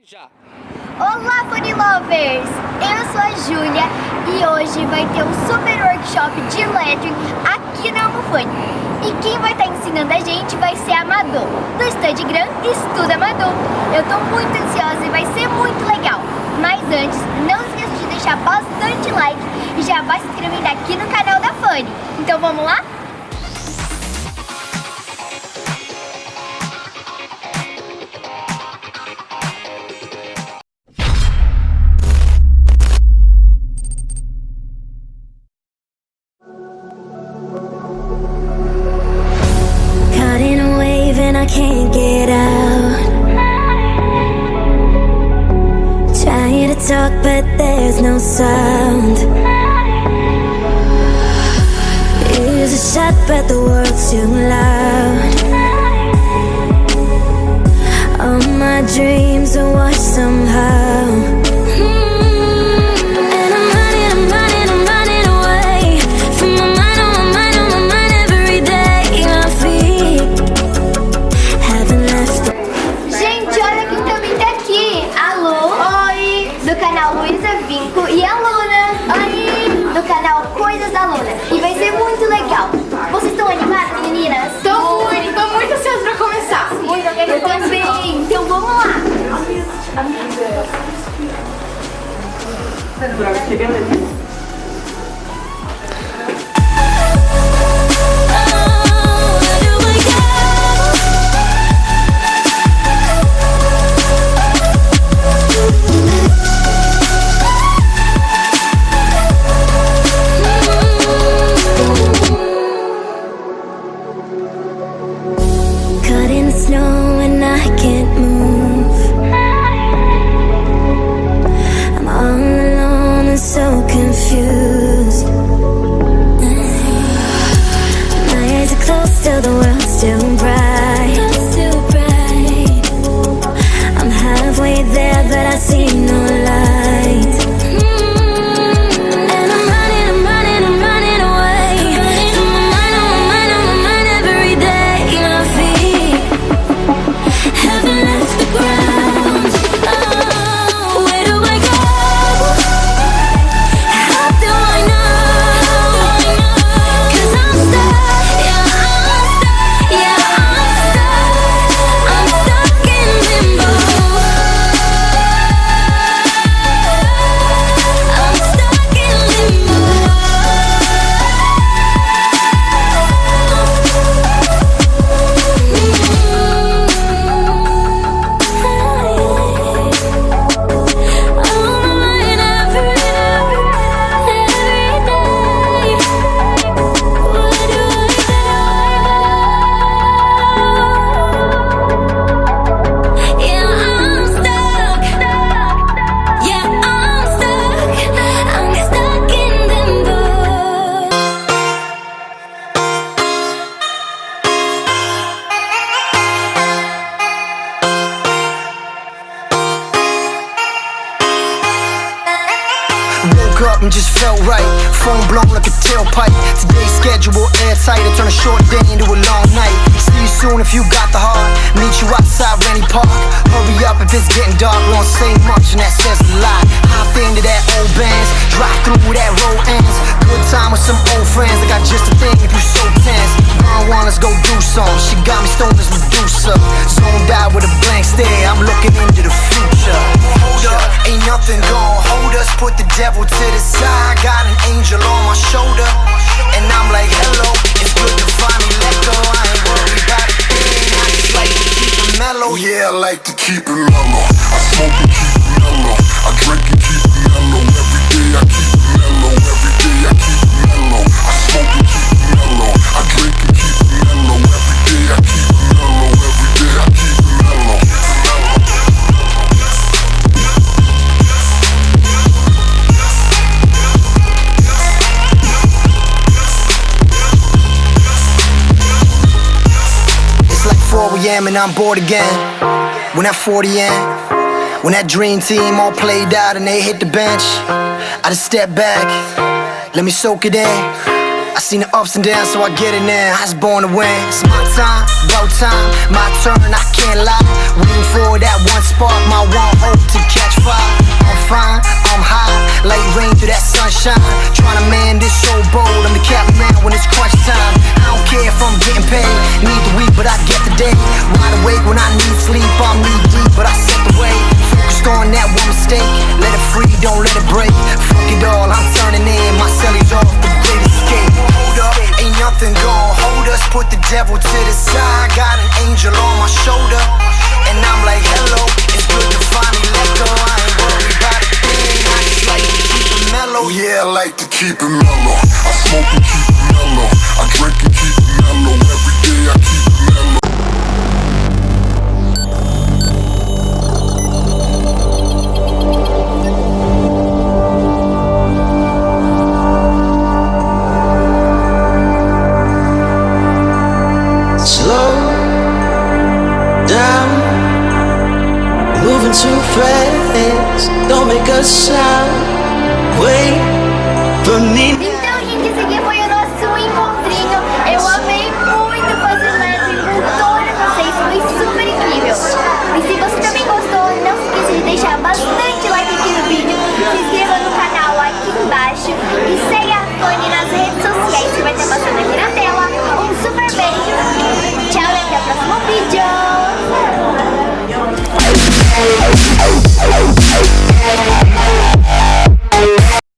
Já. Olá, Funny Lovers! Eu sou a Júlia e hoje vai ter um super workshop de lettering aqui na Amofany. E quem vai estar ensinando a gente vai ser a Moda, do Instagram Estuda Moda. Eu tô muito ansiosa e vai ser muito legal. Mas antes, não esqueça de deixar bastante like e já vai se inscrevendo aqui no canal da Funny. Então vamos lá? I can't get out. Trying to talk but there's no sound. Ears are shut but the world's too loud. All my dreams are washed somehow. Do canal e a Luna, aí, do canal Coisas da Luna. E vai ser muito legal. Vocês estão animadas, meninas? Tô muito ansiosa pra começar. Eu também. Então vamos lá. Snow and I can't move. I'm all alone and so confused. My eyes are closed, still the world's still bright. I'm halfway there, but I see no light. Up and just felt right. Phone blown like a tailpipe. Today's schedule airtight. I turn a short day into a long night. See you soon if you got the heart. Meet you outside Rennie Park. Hurry up if it's getting dark. We won't say much and that says a lot. Hop into that old bands. Drive through where that road ends. Good time with some old friends. I got just a thing if you so tense. One, let's go do some. She got me stoned as Medusa. Zoned out with a blank stare. I'm looking into the future. Hold up, ain't nothing gon' hold us. Put the devil to the side. Got an angel on my shoulder. And I'm like, hello, it's good to finally let go. I ain't worried about a thing. I just like to keep it mellow. Yeah, I like to keep it mellow. I smoke and keep it mellow. I drink and keep it mellow. Every day I keep it mellow. Every day I keep it mellow. I smoke and keep it mellow. I drink and keep it mellow. Every day I keep it mellow. Every day I keep it mellow. It's like 4 a.m. and I'm bored again. When that 40 in, when that dream team all played out and they hit the bench, I just step back, let me soak it in. I seen the ups and downs, so I get it now. I was born to win. It's my time. about time, my turn, I can't lie. Waiting for that one spark, my one hope to catch fire. I'm fine, I'm high, like rain through that sunshine. Trying to man this so bold, I'm the captain man when it's crunch time. I don't care if I'm getting paid, need the week but I get the day. Wide awake when I need sleep, I'm knee deep but I set the way. Focused on that one mistake, let it free, don't let it break. Fuck it all, I'm turning in, my cellies off, the great escape. Hold up, ain't nothing gon' hold us, put the devil to the side. Got an angel on my shoulder, and I'm like hello, it's good to finally let go. I ain't worried about a thing, I just like to keep it mellow. Yeah, I like to keep it mellow. I smoke and keep it mellow, I drink and keep it mellow. Every day I keep it mellow. Slow down, moving too fast. Don't make a sound. Wait for me. Então